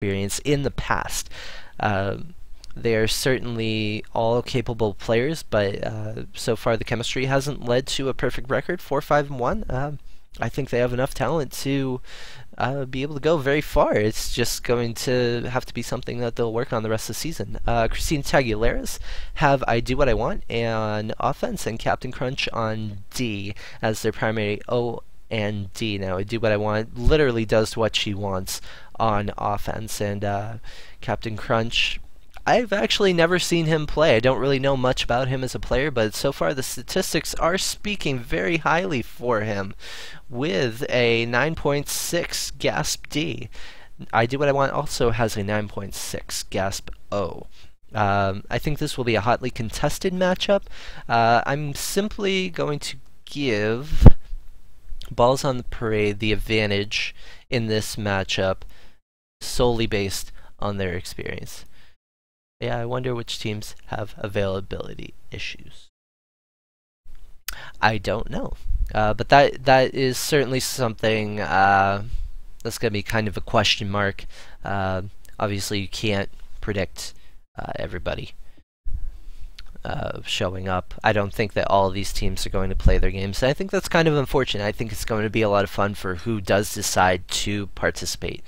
experience in the past. They are certainly all capable players, but so far the chemistry hasn't led to a perfect record. 4-5-1. I think they have enough talent to be able to go very far. It's just going to have to be something that they'll work on the rest of the season. Christine Taguilleras have I Do What I Want on offense and Captain Crunch on D as their primary O and D. Now, I Do What I Want literally does what she wants on offense, and Captain Crunch, I've actually never seen him play. I don't really know much about him as a player, but so far the statistics are speaking very highly for him with a 9.6 GASP D. I Do What I Want also has a 9.6 GASP O. I think this will be a hotly contested matchup. I'm simply going to give Balls on the Parade the advantage in this matchup solely based on their experience. Yeah, I wonder which teams have availability issues. I don't know. But that is certainly something that's going to be kind of a question mark. Obviously, you can't predict everybody showing up. I don't think that all of these teams are going to play their games. And I think that's kind of unfortunate. I think it's going to be a lot of fun for who does decide to participate.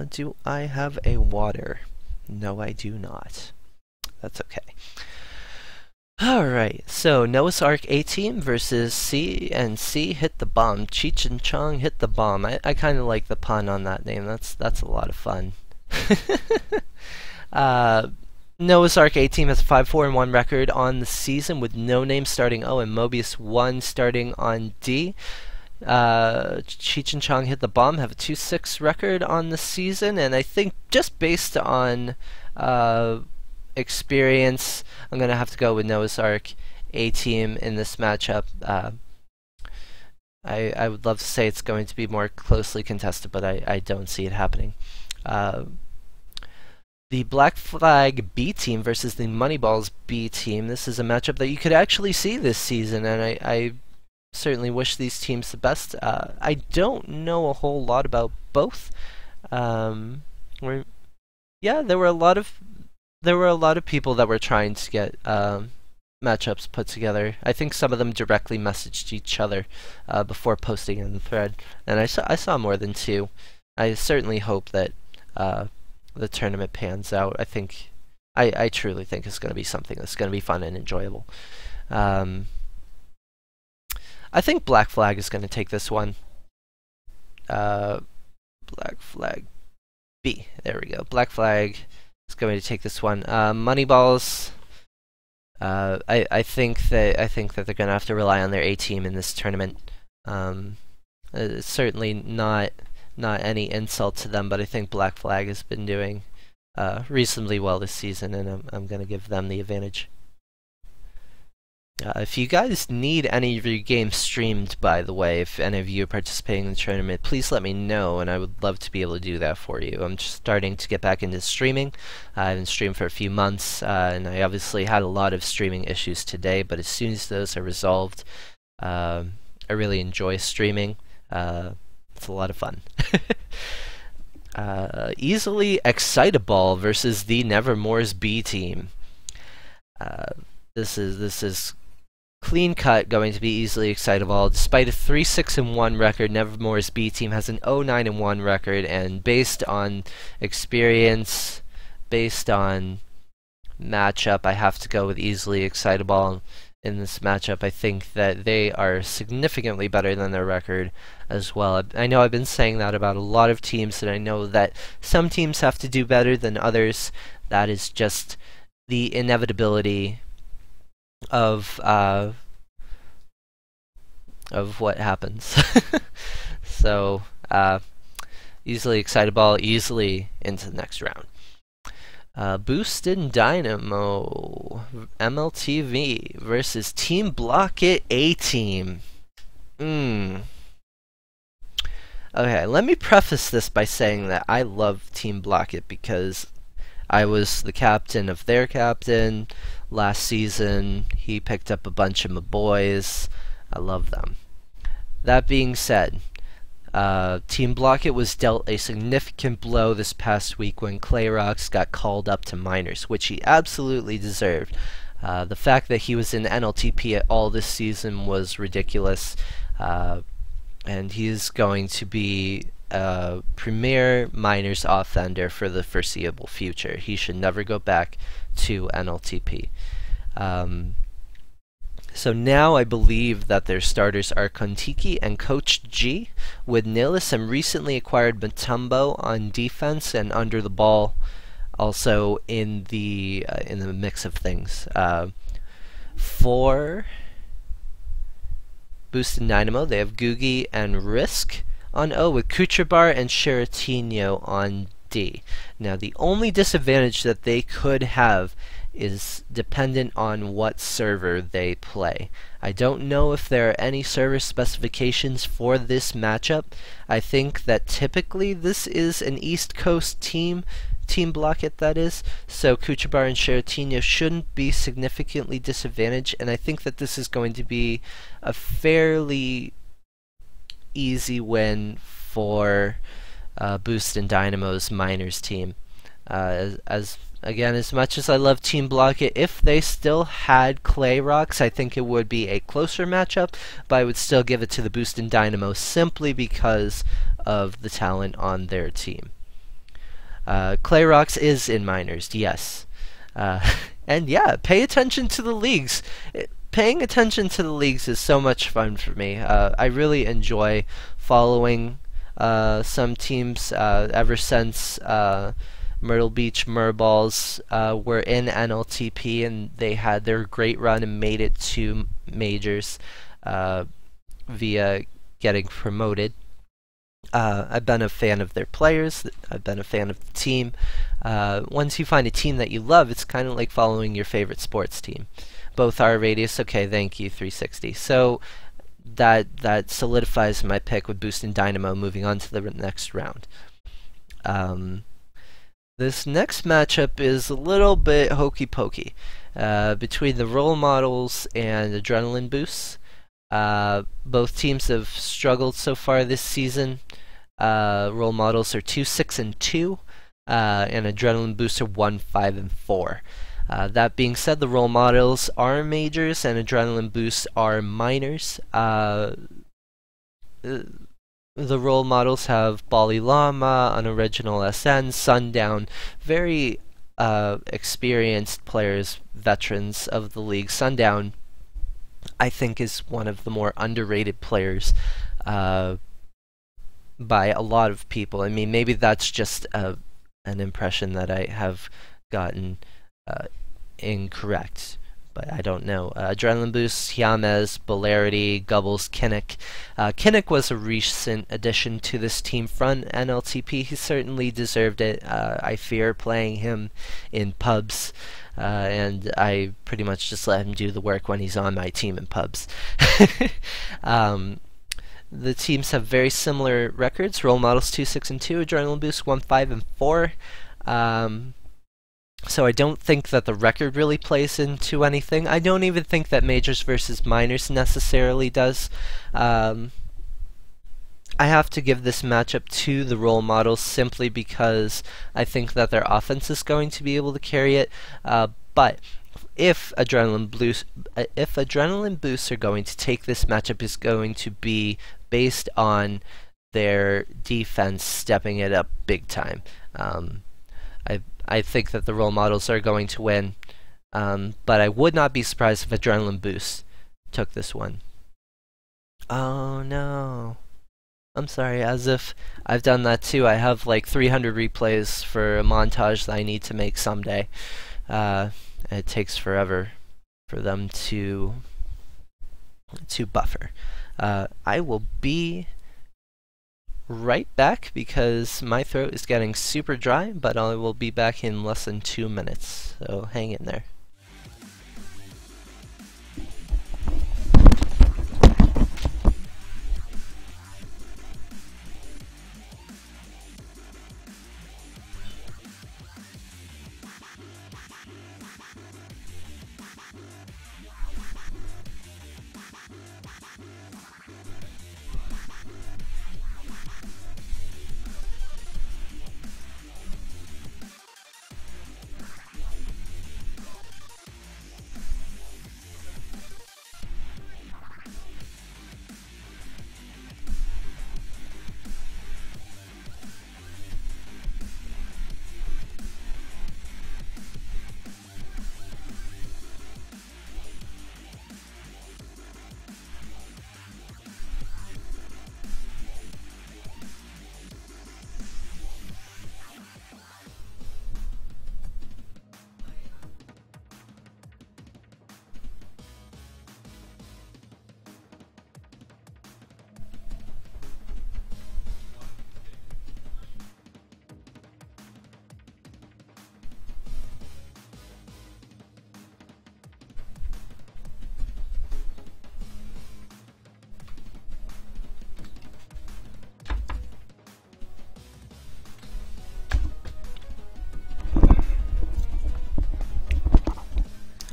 Do I have a water? No, I do not. That's okay. Alright, so Noah's Ark A team versus C, and C hit the bomb. Cheech and Chong hit the bomb. I kind of like the pun on that name. That's a lot of fun. Noah's Ark A team has a 5-4-1 record on the season with No Name starting O and Mobius 1 starting on D. Cheech and Chong hit the bomb, have a 2-6 record on the season, and I think just based on experience, I'm going to have to go with Noah's Ark A team in this matchup. I would love to say it's going to be more closely contested, but I don't see it happening. The Black Flag B team versus the Moneyballs B team. This is a matchup that you could actually see this season, and I certainly wish these teams the best. I don't know a whole lot about both. Yeah, there were a lot of people that were trying to get matchups put together. I think some of them directly messaged each other before posting in the thread, and I saw more than two. I certainly hope that the tournament pans out. I truly think it's going to be something that's going to be fun and enjoyable. I think Black Flag is going to take this one. Black Flag B. There we go. Black Flag is going to take this one. Moneyballs. I think that they're going to have to rely on their A team in this tournament. It's certainly not any insult to them, but I think Black Flag has been doing reasonably well this season, and I'm going to give them the advantage. If you guys need any of your games streamed, by the way, if any of you are participating in the tournament, please let me know, and I would love to be able to do that for you. I'm just starting to get back into streaming. I haven't streamed for a few months, and I obviously had a lot of streaming issues today, but as soon as those are resolved, I really enjoy streaming. It's a lot of fun. Easily Excitable versus the Nevermore's B team. This is clean cut going to be Easily Excitable. Despite a 3-6-1 record, Nevermore's B team has an 0-9-1 record, and based on experience, based on matchup, I have to go with Easily Excitable in this matchup. I think that they are significantly better than their record as well. I know I've been saying that about a lot of teams, and I know that some teams have to do better than others. That is just the inevitability of what happens. So Easily Excitable, easily into the next round. Boosted Dynamo MLTV versus Team Block It A team. Okay, let me preface this by saying that I love Team Block It because I was the captain of their captain last season. He picked up a bunch of my boys. I love them. That being said, Team Blockett was dealt a significant blow this past week when Clayrox got called up to minors, which he absolutely deserved. The fact that he was in NLTP at all this season was ridiculous, and he's going to be a premier minors offender for the foreseeable future. He should never go back to NLTP. So now I believe that their starters are Kontiki and Coach G, with Nihilus and recently acquired Matumbo on defense and under the ball, also in the mix of things. For Boost and Dynamo, they have Googie and Risk on O, with Kucherbar and Sheratinho on D. Now the only disadvantage that they could have is dependent on what server they play. I don't know if there are any server specifications for this matchup. I think that typically this is an East Coast Team Blockett, that is, so Kucherbar and Sheratinho shouldn't be significantly disadvantaged, and I think that this is going to be a fairly easy win for Boost and Dynamo's minors team. Again, as much as I love Team Blockett, if they still had Clayrox, I think it would be a closer matchup, but I would still give it to the Boost and Dynamo simply because of the talent on their team. Clayrox is in minors, yes. And yeah, pay attention to the leagues. Paying attention to the leagues is so much fun for me. I really enjoy following some teams ever since Myrtle Beach Murballs were in NLTP, and they had their great run and made it to majors via getting promoted. I've been a fan of their players. I've been a fan of the team. Once you find a team that you love, it's kind of like following your favorite sports team. Both are Radius. Okay, thank you, 360. So that solidifies my pick with Boost and Dynamo moving on to the next round. This next matchup is a little bit hokey pokey between the role models and adrenaline boosts. Both teams have struggled so far this season. Role models are 2-6-2, and adrenaline boosts are 1-5-4. That being said, the role models are majors and adrenaline boosts are minors. The role models have Bali Lama, Unoriginal SN, Sundown, very experienced players, veterans of the league. Sundown, I think, is one of the more underrated players by a lot of people. I mean, maybe that's just an impression that I have gotten incorrect, but I don't know. Adrenaline Boost, Yamez, Polarity, Gubbles, Kinnick. Kinnick was a recent addition to this team front NLTP. He certainly deserved it. I fear playing him in pubs, and I pretty much just let him do the work when he's on my team in pubs. The teams have very similar records. Role models 2-6-2, Adrenaline Boost 1-5-4. So I don't think that the record really plays into anything. I don't even think that majors versus minors necessarily does. I have to give this matchup to the role models simply because I think that their offense is going to be able to carry it. But if adrenaline boosts are going to take this matchup, is going to be based on their defense stepping it up big time. I think that the role models are going to win, but I would not be surprised if Adrenaline Boost took this one. Oh no. I'm sorry, as if I've done that too. I have like 300 replays for a montage that I need to make someday. It takes forever for them to buffer. I will be right back because my throat is getting super dry, but I will be back in less than 2 minutes, so hang in there.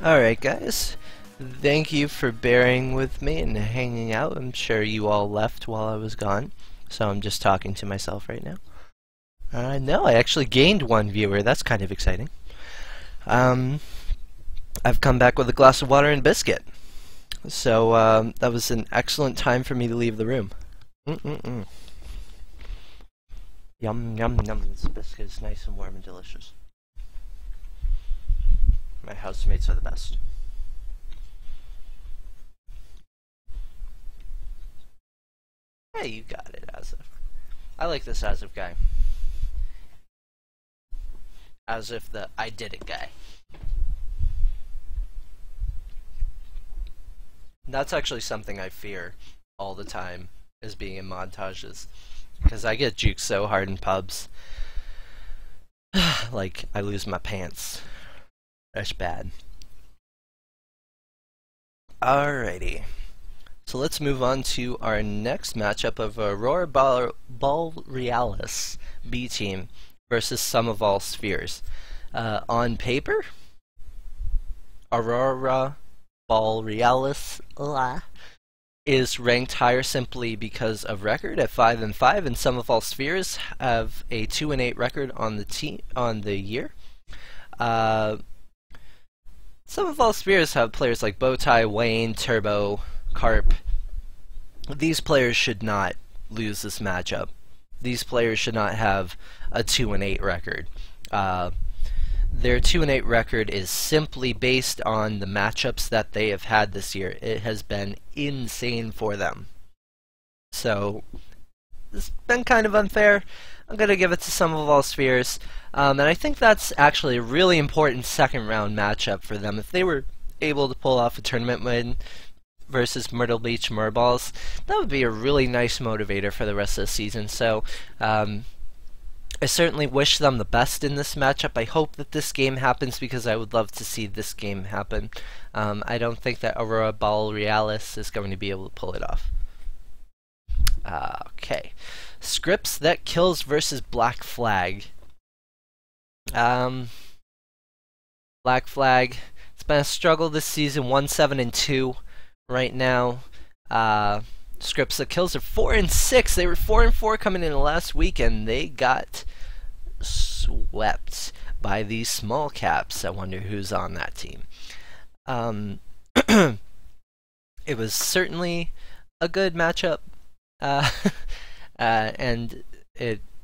Alright guys, thank you for bearing with me and hanging out. I'm sure you all left while I was gone, so I'm just talking to myself right now. No, I actually gained one viewer. That's kind of exciting. I've come back with a glass of water and biscuit. So that was an excellent time for me to leave the room. Yum, yum, yum. This biscuit is nice and warm and delicious. My housemates are the best. Hey, you got it, As if. I like this As if guy. As if the I did it guy. That's actually something I fear all the time, is being in montages. Because I get juked so hard in pubs. Like, I lose my pants. That's bad. Alrighty. So let's move on to our next matchup of Aurora Borealis B team versus Sum of All Spheres. On paper, Aurora Borealis is ranked higher simply because of record at 5-5, and Sum of All Spheres have a 2-8 record on the year. Some of All Spheres have players like Bowtie, Wayne, Turbo, Carp. These players should not lose this matchup. These players should not have a 2-8 record. Their 2-8 record is simply based on the matchups that they have had this year. It has been insane for them. So, it's been kind of unfair. I'm going to give it to Sum of All Spheres. And I think that's actually a really important second round matchup for them. If they were able to pull off a tournament win versus Myrtle Beach Murballs, that would be a really nice motivator for the rest of the season. So I certainly wish them the best in this matchup. I hope that this game happens because I would love to see this game happen. I don't think that Aurora Borealis is going to be able to pull it off. Okay. Scripts that kills versus Black Flag. Black Flag, it's been a struggle this season, 1-7-2 right now. Scripts that kills are 4-6. They were 4-4 coming in last week, and they got swept by these small caps. I wonder who's on that team. It was certainly a good matchup, and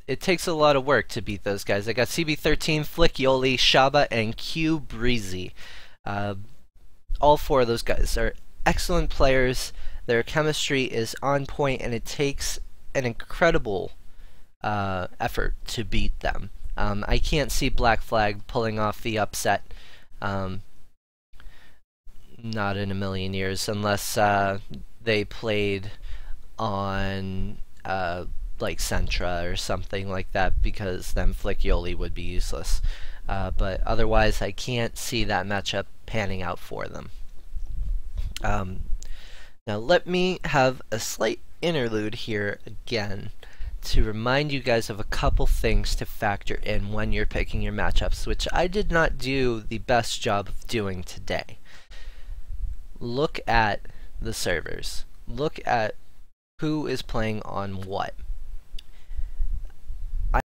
it takes a lot of work to beat those guys. I got CB13, Flick, Yoli, Shaba, and Q Breezy. All four of those guys are excellent players. Their chemistry is on point, and it takes an incredible effort to beat them. I can't see Black Flag pulling off the upset. Not in a million years, unless they played on like Sentra or something like that, because then Flick Yoli would be useless. But otherwise, I can't see that matchup panning out for them. Now let me have a slight interlude here again to remind you guys of a couple things to factor in when you're picking your matchups, which I did not do the best job of doing today. Look at the servers. Look at who is playing on what.